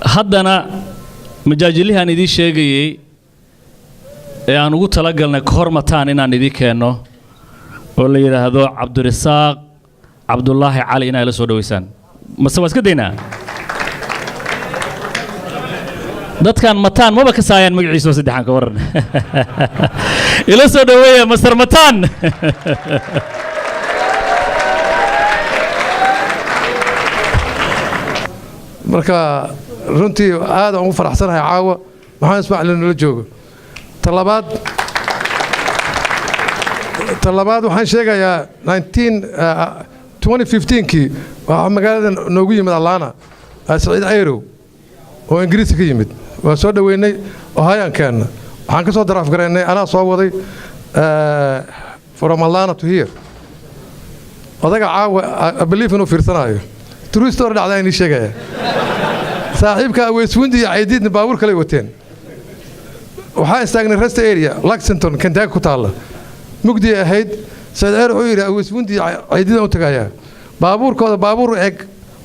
haddana majaajilihan idin sheegayay ee aan ugu talagalnay kahor mataan inaan idin keenno oo la yiraahdo Cabdirasaaq Cabdullaahi Cali inay la soo dhaweysaan mase waa iska daynaa dadkan mataan maba ka saayaan magaciisa saddexan ka waran ila soo dhaweeya Masar Mataan marka runtii aad aan u faraxsanahay caawa maxaan Ismaaciil nala joogo talabaad waxaan sheegayaa 2015kii waxa magaalada noogu yimid Allaana Saciid Ayrow oo Ingiriis ka yimid waa soo dhaweynay oo hayaan keenna waxaan ka soo daraaf gareynay anaa soo waday from Allaana to here odaga caawa I believe inuu fiirsanayo true story dhacday in sheegaya saaxiibka Weyswundi Caydiidna baabuur kale wateen waxaa istaagnay rest area Lexington Kentucky ku taala mugdi ahayd Saciid Ayrow wuxuu yiri Weyswundi Caydiid u tagaya baabuurkooda baabuur eeg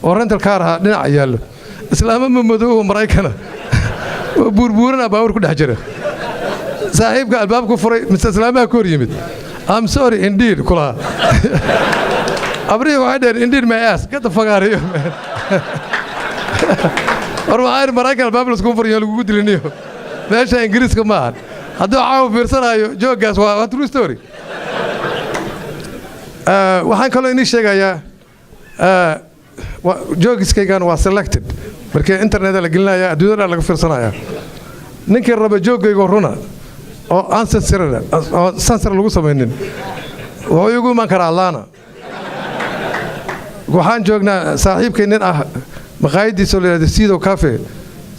oo rental car ah dhinaca yaalo islaama madow Mareykan burburana baabuur ku dhex jira saaxiibka albaabku furay islaamaha ku yimid I'm sorry indeed kula abri waxa dheer indeed my ass get the fuck out of here man warwaayr Mareykan albaabku isku furiyo lagu dilinayo meesha Ingiriiska ma aha hadduu caaw fiirsanayo joogaas waa true story waxaan kaloo inii sheegayaa joogiskaygan waa selected markii internet la gelinaya adduunyada laga fiirsanaya ninkii raba joogayga runa oo aan sensor lagu sameeynin wuxuu igu iman karaa Allaana waxaan joognaa saaxiibkay nin ah maqaayadiisa oo leeyahay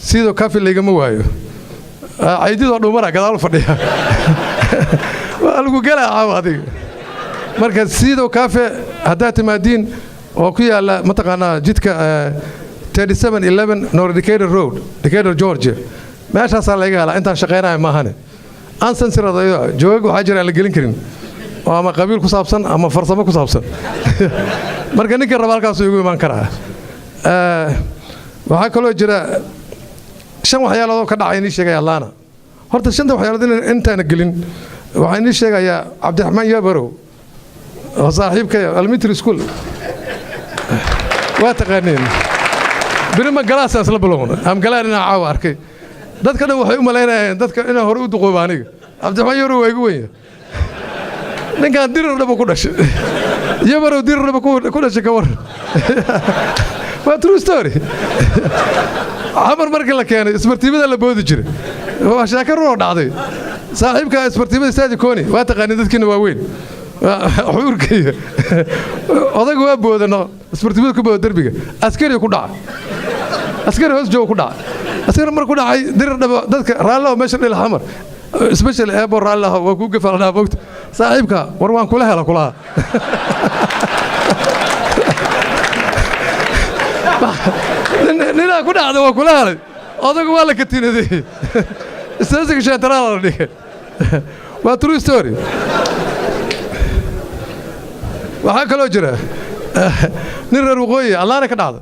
Sido Cafe laga ma waayo Caydiidoo dhumara gadaal fadhiya waa lagu galaa caawadiga marka Sido Cafe hadda timaadiin oo ku yaala mataqaana jidka 3711 North Decatur Road Decatur Georgia meeshaas laga helaa inta shaqeynaa ma ahane aan sansiradaydo joog waxa jira la gelin karin oo ama qabiil ku saabsan ama farsamo ku saabsan marka ninka rabaalkaas ugu iman karaa waxa kaloo jira shan waxyaalood ka dhacay in sheegay Allaana horta shanta waxyaalood intaan gelin waxa in sheegaya Cabdiraxmaan Yabarow oo saaxiibka elementary school waa taqaaniin birima galaas asla balowna am galaarina caaw arkay dadka dhan waxay u maleynayaan dadka inay hore u duqoobaan aniga Cabdiraxmaan Yabarow waa igu weyn ninkan dirir dhab ku dhashay Yabarow dirir dhab ku dhashay ka war waa true story amar markii la keenay isbartiibada la boodi jiray waa shaakar oo dhacday saaxiibka isbartiibada Saadi Kooni waa taqaaniin dadkina waa weyn xuurkay odaga waa boodano isbartiibada ku bood darbiga askari ku dhacay askari hoos joog ku dhacay askari mar ku dhacay dirir dhabo dadka raalaha meesha dhil xamar special airport raalaha waa ku gafalnaa boogta saaxiibka war waan kula hela kula nina ku dhacdo waa kula helay odaga waa la katinaday istaasiga sheentaraal la dhigay waa true story waxaa kaloo jira nin reer waqooyi Allaana ka dhacdo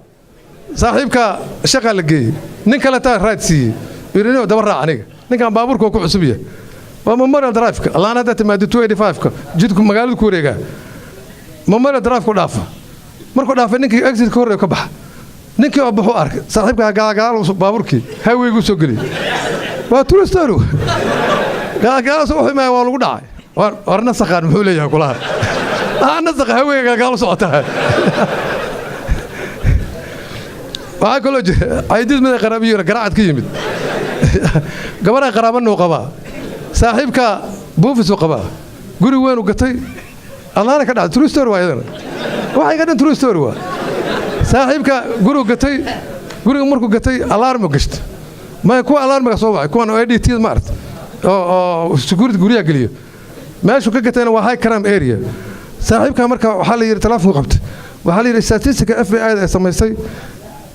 saaxiibka shaqa la geeyay nin kale taa raadsiiyay yirino daba raac aniga ninkan baabuurka ku cusub yahay waa Memorial Drive Allaana hadda timaado 285 jidku magaalada ku wareega Memorial Drive ku dhaafa markuu dhaafay ninkii exit ka hor ka baxa ninkii oo baxo arkay saaxiibka gaagaal baabuurkii highway-gu soo galay waa true story gaagaal soo xumay waa lagu dhacay warna saqaan muxuu leeyahay kulaha ana saqa highway gaagaal soo socota waxa kaloo jira Caydiid mid qarabiyo garaacad ka yimid gabadha qaraabana uu qabaa saaxiibka buufis uu qabaa guri weyn u gatay Allaana ka dhacay true story waayadana waxay ka dhan true story waa saaxiibka guriga gatay guriga markuu gatay alarm gasht ma ku alarmga soo wacay kuwan ADT maart oo security guriga galiyo meeshu ka gatayna waa high crime area saaxiibka marka waxa la yiri telefoon qabtay waxa la yiri statistic FBI ay samaysay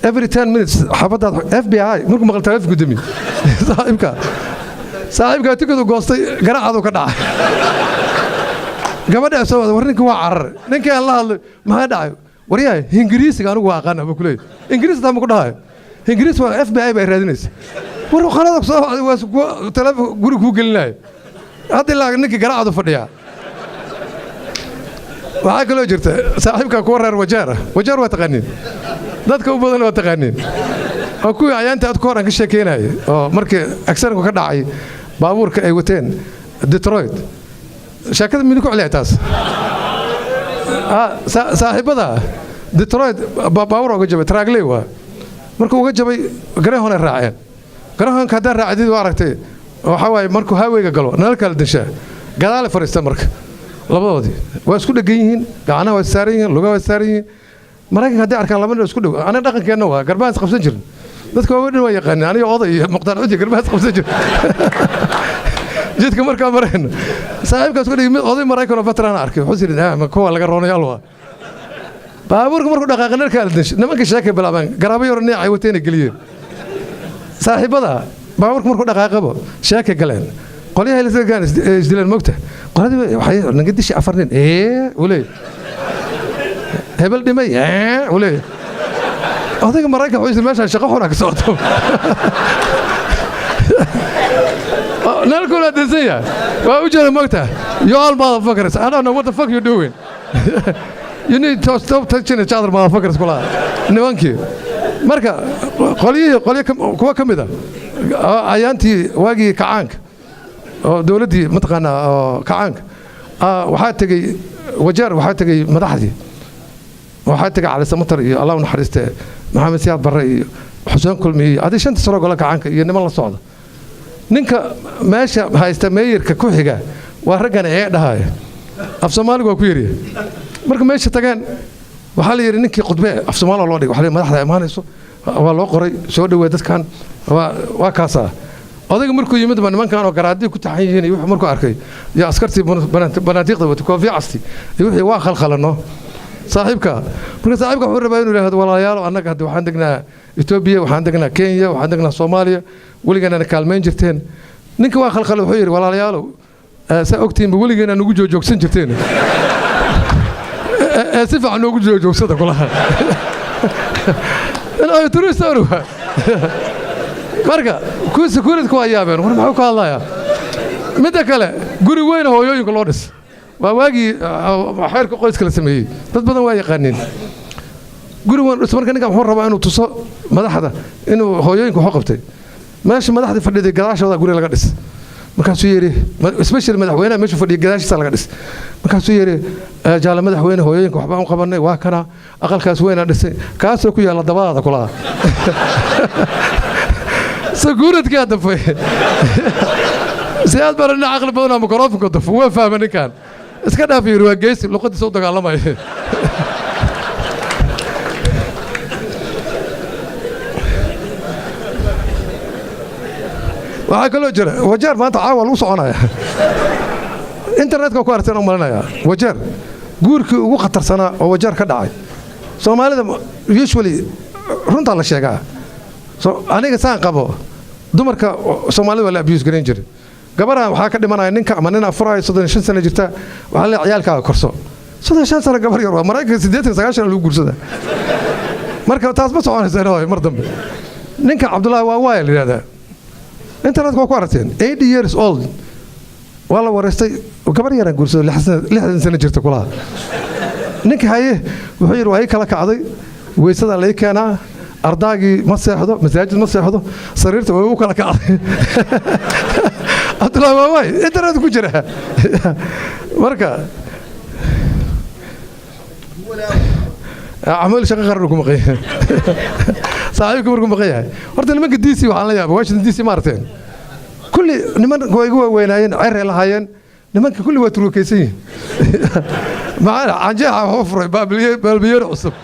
every 10 minutes xabada FBI markuu maqal telefoon gudumi saaxiibka tikadu goostay garaacadu ka dhacay gabadha soo wada warninka waa carar ninka la hadlay ma dhacay waryahay Ingiriisiga anigu waa aqaan ama kulay Ingiriis taa ma ku dhahay ingiriis waa FBI bay raadinaysa war qalada soo waa telefoon guri ku gelinay hadda ilaa ninkii garaacadu fadhiya waxaa kaloo jirta saaxiibka ku wareer wajaar waa taqaaniin dadka u badan waa taqaaniin oo kuwii ayaanta aad ku hor aan ka sheekeynayay oo markii accident ka dhacay baabuurka ay wateen Detroit sheekada mid ku celiyay taas saaxiibada Detroit baabuur uga jabay traagley waa markuu uga jabay garahon ay raaceen garahon ka daan raacday waa aragtay waxa way markuu highway-ga galo nal kala disha gadaal fariista marka labadoodii waa isku dhagan yihiin gacanaha waa saaran yihiin lugaha waa saaran yihiin maraykanka haddii arkaan labana isku dhow ana dhaqankeenna waa garbahaas qabsan jirin dadka waa dhan waa yaqaaneen aniga oday iyo muqtaan uji garbahaas qabsan jirin jidka markaa marayna saaxiibkaas ku dhigay oday maraykan oo veteran arkay wuxuu yiri ma kuwa laga roonayaal waa baabuurka markuu dhaqaaqay narka aldish nimanka sheekay bilaabaan garaabo yar neecay wateen galiyeen saaxiibada baabuurka markuu dhaqaaqabo sheekay galeen qoliyaha la sagaan isdileen mogta qoladii waxay naga dishi afarnin wulay hebel dhimay wulay odayga maraykan wuxuu meesha shaqo xun ka socoto nalkula desaya waa u jeeda mogta you all motherfuckers I don't know what the fuck you doing you need to stop touching each other motherfuckers kula nimankii marka qoliyo kuwa kamida ayaantii waagii kacaanka oo dawladii mataqaana kacaanka waxaa tagay wajaar waxaa tagay madaxdii waxaa tagay cali samatar iyo allah naxariiste maxamed siyaad barre iyo xuseen kulmi adii shanta sano gola kacaanka iyo niman la socda ninka meesha haysta meeyirka ku xiga waa raggan ee dhahay af Soomaaliga waa ku yiri marka meesha tagaan waxa la yiri ninkii qudbe af Soomaaliga loo dhigay waxa madaxda imaanayso waa loo qoray soo dhaweey dadkan waa kaasa odayga markuu yimid nimankan oo garaadii ku taxan yihiin wuxuu markuu arkay ya askartii banaadiiqda wata koofi casti wuxuu waa khalkhalano saaxiibka wuxuu rabaa inuu yiraahdo walaalayaal annaga hadda waxaan degnaa Ethiopia waxaan degnaa Kenya waxaan degnaa Soomaaliya waligeena kaalmeyn jirteen ninka waa khalkhal wuxuu yiri walaalayaal sa ogtiin waligeena nagu joogsan jirteen si fiican nagu joogsada kulaha ay turistoru marka ku security ku ayaabeen war maxuu ka hadlayaa mid kale guri weyn hooyooyinka loo dhis waa waagii xeerka qoyska la sameeyay dad badan waa yaqaaniin guri weyn marka ninka wuxuu rabaa inuu tuso madaxda inuu hooyooyinka wax qabtay meesha madaxda fadhiday gadaashooda guri laga dhis markaasuu yiri especially madaxweynaha meesha fadhiya gadaashiisa laga dhis markaasuu yiri jaala madaxweyne hooyooyinka waxba aan qabanay waa kana aqalkaas weyn aan dhisay kaasoo ku yaala dabada kulaha سكورت كده في سياد برنا عقل بدنا ميكروفون كده هو فاهم كان بس كده في رواجيس لقد صوتك على ما وعقله جرى وجر ما تعاون وصعنا انترنت كو ارتنا مالنا وجر غورك ugu khatarsanaa oo wajar ka dhacay Soomaalida usually runta la sheegaa aniga saan qabo dumarka Soomaalida wala abuse garan jiray gabadha waxa ka dhimanaya ninka ama nin afraay 35 sano jirta waxa la ciyaalka korso 35 sano gabar yar waa Mareykanka 89 lagu guursada marka taas ma soconayso mar dambe ninka Cabdullaahi waa waayl yiraahdaa internet ku aragteen 80 years old wala wareystay gabar yar aan guursado 60 sano jirta kulaha ninka haye wuxuu yiri way kala kacday weysada la keenaa ardaagii ma seexdo masaajid ma seexdo sariirta way u kala kacday Abdullaahi waa waay internet ku jira marka عمل شقة غيركم قيه صاحبكم غيركم قيه horta nimanka DC waxaan la yaabay Washington DC marteen kulli niman way weynaayeen cir lahaayeen nimanka kulli waa turukaysan macana anjaha hofray baabliye cusub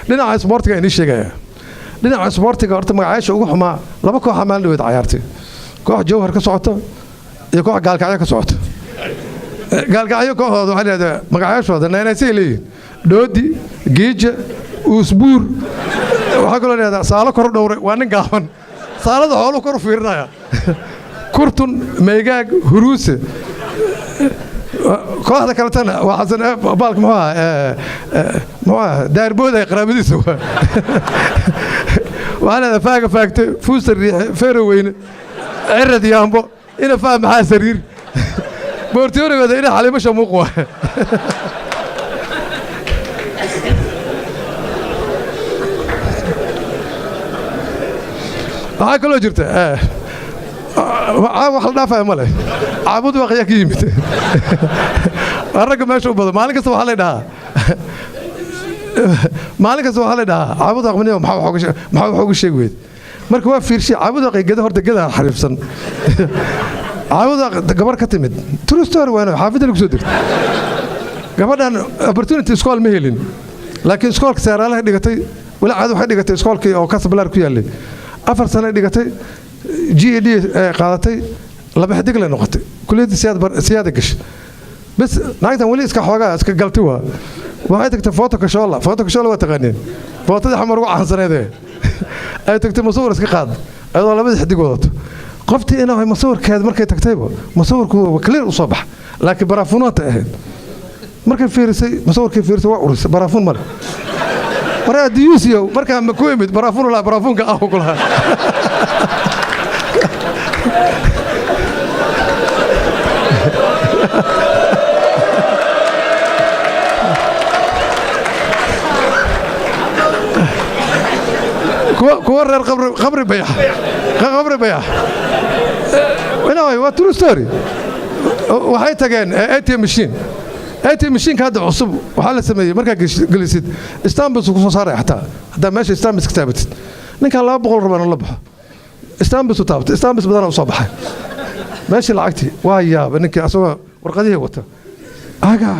dhinaca sportiga inii sheegaya dhinaca sportiga horta magacaasha ugu xumaa laba koox amaan dhaweed ciyaartay koox jawhar ka socoto iyo koox gaalkacyo ka socoto gaalkacyo kooxooda waxa leedahay magacaashooda naynaysay leeyihiin doodi geeja usbuur waxa kale leedahay saalo kor dhowray waa nin gaaban saalada xoolo kor fiirinaya kurtun meegaag huruuse kooxda kale tan waa xasan baalka muxuu daayir booday qaraabadiisa waxaana faaga faagtay fuusar riixe feero weyne cirad yaambo ina faa maxaa sariir boortiyoonigooda ina xaliimasha muuq waa waxaa kaloo jirta wax la dhaafaya ma leh caabud waaqyaa ka yimid ragga meesha u badan maalin kasta waxaa la dhahaa caabud waaq mani maxaa wax uga sheegi weyd marka waa fiirshay caabud waaqay geda horta geda xariifsan caabud waaq gabar ka timid true story waana xaafidda lagu soo degtay gabadhan opportunity school ma helin laakiin iskoolka saaraalaha dhigatay wala caad waxay dhigatay iskoolkii oo Casablanca ku yaalay 4 sano dhigatay GED qaadatay laba xidig la noqotay kulliyada siyaada gashay bas naagtan wali iska xoogaa iska galtay waxay tagtay Photoshop waa taqaaneen footada xamar ugu caansaneedee ay tagtay masawir iska qaad ayadoo laba xidig wadato qoftii inay masawirkeed markay tagtayba masawirku clear u soo bax laakiin baraafunaanta ahayd markay fiirisay masawirkii fiirisay waa uris baraafuun mar waraa diyuusiyo markaa ma ku imid baraafuun la baraafuunka ah kulaha kuwa reer qabri bayax waa true story waxay tageen ATM machine ka hadda cusub waxaa la sameeyey markaa gelisid Istanbul ku soo saaray hataa meesha Istanbul ka taabatid ninkan 200 rabaan la baxo Istanbul soo taabtay Istanbul badan oo soo baxay meesha lacagti waa yaab ninkii asoo warqadihii wata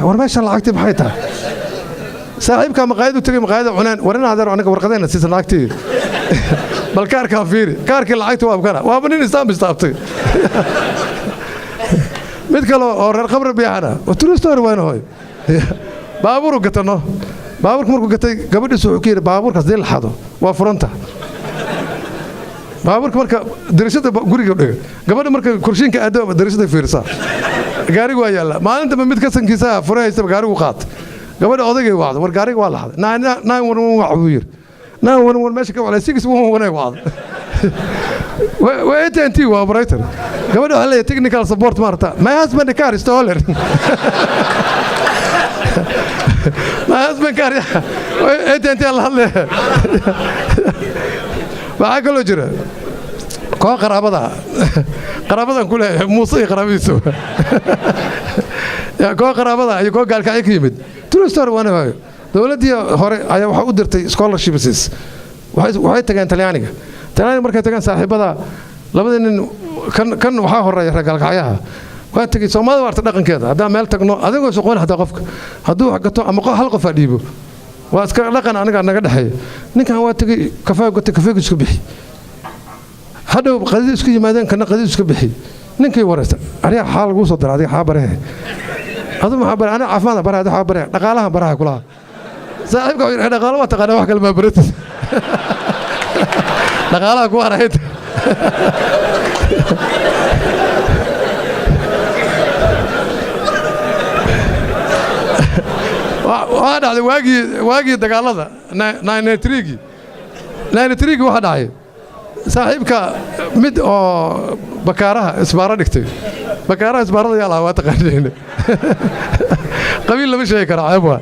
war meesha lacagti maxay tahay saaxiibka maqaayadu tagay maqaayada cunaan warina hadar anaga warqadeena siisan lacagti bal kaarka fiiri kaarkii lacagti waa kana waa nin Istanbul taabtay mid kale oo reer qabri biyaana oo true story waana hooy baabuur gatano baabuurku markuu gatay gabadhiisu wuxuu keenay baabuurkaas deel xado waa furanta baabuurka marka darashada guriga dhiga gabadha marka kurshiinka aado darashada fiirsa gaarigu waa yaala maalinta mid ka sankiisa furaysa gaarigu qaad gabadha odagay waad war gaariga waa lahayd 911 wax uu yiri 911 meesha ka wala 611 waad AT&T waa operator gabadha waxa leeyahay technical support marta my husband car is stolen my husband car AT&T Allah waxa kaloo jira koo qaraabadan ku leeyahay Muuse iyo qaraabadiisu koo qaraabada iyo koo gaalkacay ka yimid true story waana waayo dawladii hore ayaa waxa u dirtay scholarships waxay tageen Talyaaniga markay tagaan saaxiibada labada nin kan waxa horeeya ragaalkacayaha waa tagay Soomaalida waarta dhaqankeeda hadaa meel tagno adigoo shaqoon hadaa qofka haduu wax gato ama hal qof dhiibo waa iska dhaqan aniga naga dhaxay ninkan waa tagay kafeega isku bixi hadhow qadid isku yimaadeen kana qadid isku bixi ninkii waraysta ariga xaal ugu soo daraaday xaabare adu ma xaabare ana caafimaad baraha xaabare dhaqaalaha baraha kula saaxiibka wuxuu yiraahdaa dhaqaalaha waa taqaan wax kale ma baratis dhaqaalaha ku arayd waa dhacday waagii dagaalada 93 waxa dhacay saaxiibka mid oo bakaaraha isbaara dhigtay bakaaraha isbaarada yaa la waa taqaaneen qabiil lama sheegi karo ayba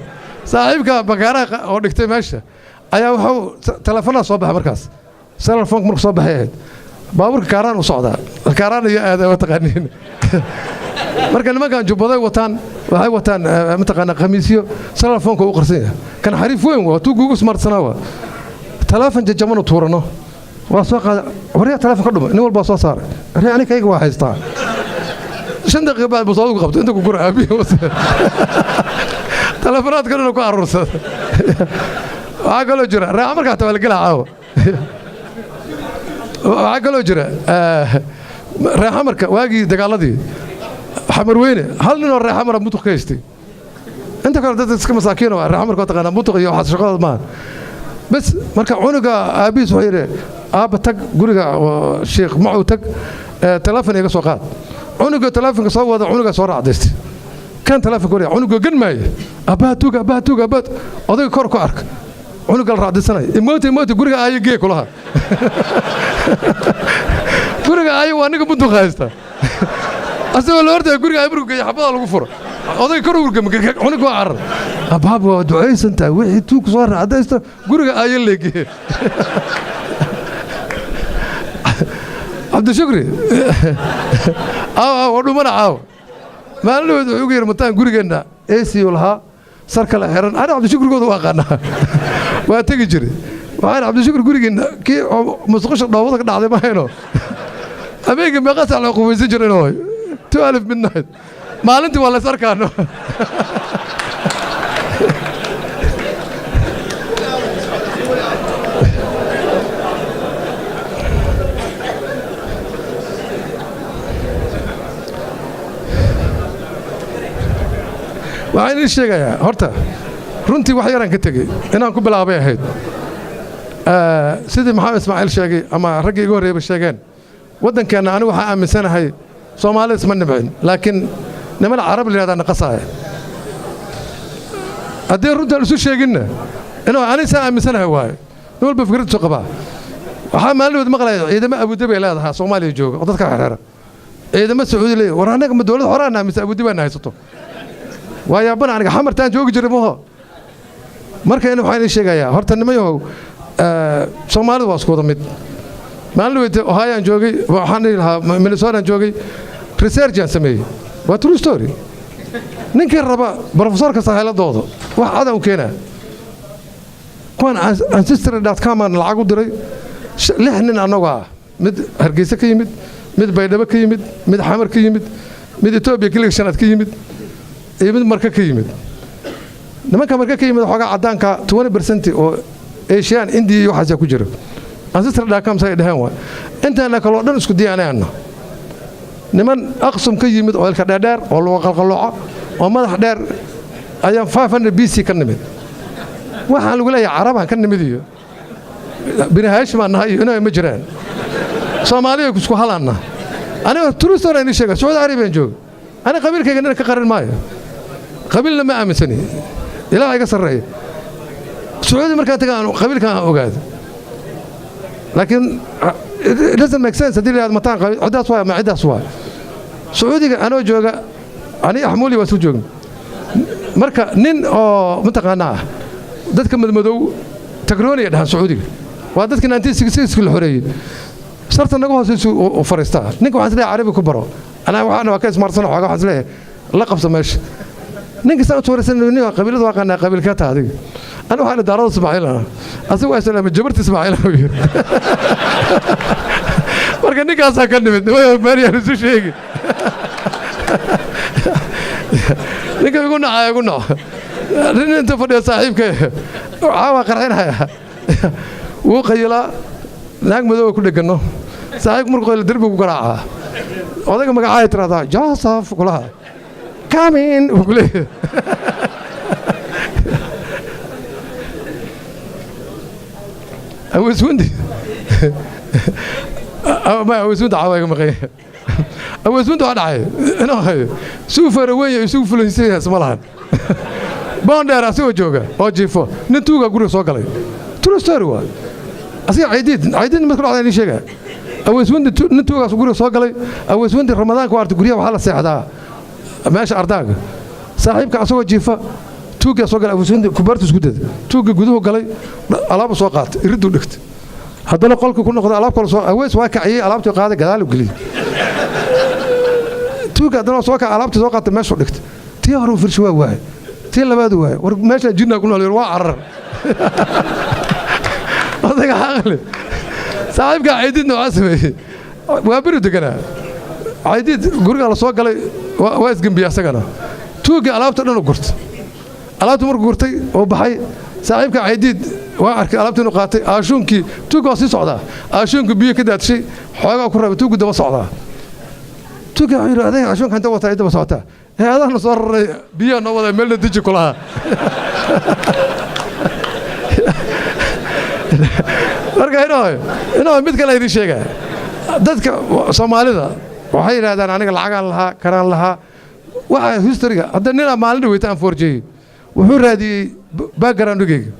saaxiibka bakaaraha oo dhigtay meesha ayaa wuxuu telefoonada soo baxay markaas telefoonka markuu soo baxay baabuurka kaaraan u socdaa kaaraan iyo aad waa taqaaneen marka nimankan jubbaday wataan waxay wataan mataqaana khamiisyo telefoonka u qarsan yahay kan xariif weyn waa tuu Google Smart sanaa telefoon jajamano tuurano waa soo qaad wariya telefoon ka dhumay nin walba soo saaray ani kayga waa haystaa 5 daqiiqo baad soo ugu qabto inta ku gura aabiyo telefoonad kana ku aruursad waxa kaloo jira raax markaa tawal galaa caawa waxa kaloo jira raax marka waagi dagaaladii xamar weyne hal nin oo raax mara mutuq ka haystay inta kale dad iska masaakiin oo raax marka taqaana mutuq iyo waxa shaqada ma bas marka cunuga aabiis wuxuu yiri aaba tag guriga sheekh macuu tag telefoon iga soo qaad cunuga telefoonka soo wada cunuga soo raacdaystay كان تلافك وريا عنق جن ماي أباتوك أبات أضيق كور كارك عنق الرعد السنة يموت قرقة أي جي كلها قرقة أي وأنا كبنتو خايسته أصلا الورد قرقة يبرق يحبط على الغفور أضيق كور عنق وعر أباب دعيس أنت وحي توك صار عدايسته قرقة أي اللي جي عبد الشكري ودو mana caaw maalin wuxuu yiri mataan gurigeena AC lahaa sarkala xiran ana Cabdi Shukrigooda waa qanaa waa tagi jiray waxaan Cabdi Shukri gurigeena kii musqasha dhaawada ka dhacday ma hayno abeega meeqa sac la qoweysan jiray inoo 12 midnight maalintii waa la sarkaano waxaan sheegayaa horta runtii wax yaraan ka tagay inaan ku bilaabay ahayd sidii maxamed ismaaciil sheegay ama raggii igu horeeyay sheegeen wadankeena anigu waxa aaminsanahay Soomaaliya isma nabcin laakiin niman Arab leeyahay naqasaaya hadii runtii isu sheegina inuu aniga aaminsanahay waay walba fikrad soo qabaa waxa maalmood maqlay ciidamo Abu Dhabi leedahay Soomaaliya jooga oo dadka xereera ciidamo Sacuudi leeyahay war anaga ma dawlad xoraana mise Abu Dhabi haysato ويا بنا أنا حمر تان جوج جربوها مركز إنه حين الشيء جاية هرت إنه ما يهو سومالي واسكودا ميت ما له هاي جوجي وحني لها من الصور جوجي ريسيرش سميه وترو ستوري نكر ربا بروفيسور كسهل ضوضو واحد وكينا كون ancestor.com أنا العقود دري لحنا نوعا مد هرجيسة كيمد مد بيدبا كيمد مد حمر كيمد مد إثيوبيا كلك سنة كيمد يمد مركا كيمد لما كان مركا كيمد حاجة عدانك 20% أو إيشيان إندي يوحز يكوجر ancestor.com سيد هوا أنت أنا كلو دون سكدي أنا نمن أقسم كيمد أو الكدار أو الوقلقلوعة وما حدار أيام 500 BC كنمد waxaan lagu leeyahay Carabaha kan nimadiyo binahash ma nahay inay ma jiraan Soomaaliya ku isku halaana aniga turistor aan sheegay Saudi Arabia joog ana qabiilkayga ka qaran maayo qabiilna ma aaminsani ilaahay iga sareeyo Saudi marka tagaan qabiilka ogaado laakiin it doesn't make sense hadii aad mataan cidaas waa ma cidaas waa Saudiga anoo jooga ani ahmuuli waa soo joogin marka nin oo mutaqaanaa dadka madmadow tagrooniga dhahan Sacuudiga waa dadka 1966 la xoreeyay sarta naga hoosayso oo fariista ninka waxaan isleeyahay Carabi ku baro ana waxaan waa ka ismarsan xoogaa waxaan isleeyahay la qabso meesha ninka soo tooraysan ninka qabiilada waa qana qabiilka taadiga ana waxaan daarada Ismaaciil asagu waa salaam jabarta Ismaaciil marka ninkaas ka nimid way maariya isu sheegi ninka igu nacay أنت فدي صاحبك عاوا قرحينها وقيلا ناق مدو كل دغنو صاحب مركو دربي قراعه odayga magacaay tirada Joseph kulaha kamin kule awisundi ما awisundi caawaga maqay awisundi waa dhacay inoo suufar weey suuf fulinsiis malahan بوندر أسوي جوجا أو جيفو نتوجا قولوا صقلي ترى ستاروا أسيا عيدين ما كانوا على شيء أو سوند نتوجا قولوا صقلي أو سوند رمضان كوارت قوليا وحلا ساعة ماشي أرداق صاحبك أسوي جيفا توجا صقلي أو سوند كبرت سكوتة توجا قدوه قلي ألعاب سوقات يردوا لكت هذول قالك كنا قد ألعاب كل سوق أويس واقعية ألعاب تقاعد قدال وقلي توجا هذول سوق ألعاب سوقات ماشي لكت تيارو في شوية واحد تي لباد واي ور ماشي جينا كنا لير وا عرر هذا حاله صاحبك عيدنا واسمي waa bari degana عيدid guriga la soo galay waa isgambiya asagana tuuga alaabta dhan u gurtay alaabta markuu gurtay oo baxay saaxiibka عيدid waa arkay alaabta inuu qaatay aashuunkii tuuga sii socda aashuunku biyo ka daadshay xoogaa ku rabay tuugu daba socda tuuga yiraahday aashuunka inta wata daba socota هذا نصر بيانا ولا ملة تيجي كلها أرجع هنا ميت كلا يري شيء دتك سومالي ده وحير هذا أنا العقل لها كران لها waxa historyga hadda nin maalin dhaweyta aan forjay wuxuu raadiyay background-gayga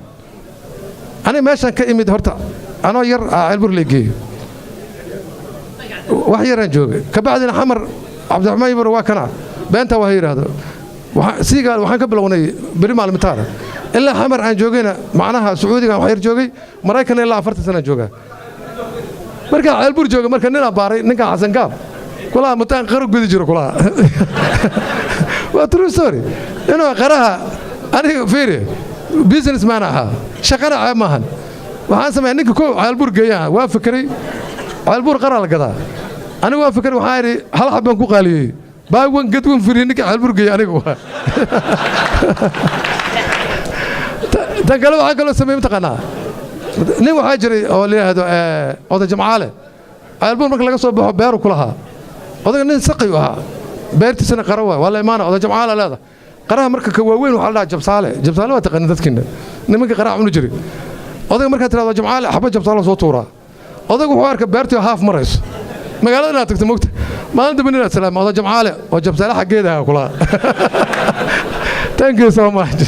ani meeshan ka imid horta anoo yar ceelbur leegeey wax yaraan joogay ka bacdina xamar cabdiraxmaan yimar waa kana beenta waa yiraahdo siigaal waxaan ka bilownay beri maalmitaana ilaa xamar aan joogayna macnaha sacuudiga wax yar joogay maraykan ilaa 40 sano joogaa marka ceelbur joogay marka nin baaray ninka xasan gaab kula mutaan qarag gudi jiro kula waa true story inuu qaraha aniga fiiri business man aha shaqana maahan waxaan sameeyay ninka koow ceelbur geeyaa waa fikray ceelbur qara la gadaa aniga waa fikray waxaan yiri hal xabban ku qaaliyay baawan gadwan fiiri ninka ceelbur geeyaa aniga waa tagalo waxa kale sameeyay taqana nin waxa jiray oo leeyahay oda jamcaale ceelbur marka laga soo baxo beeru kulaha odaga nin saqay aha beertiisana qara waa wala imaana oda jamcaale leeda qaraha marka ka waaweyn waxa la jabsaale waa taqaan dadkiina nimanka qaraha unu jiray odaga marka tiraado jamcaale xabba jabsaale soo tuura odaga wuxuu arka beertii haaf marayso magaalada inaad tagto moogta maalinta banina salaam oda jamcaale oo jabsaale xageeda kula thank you so much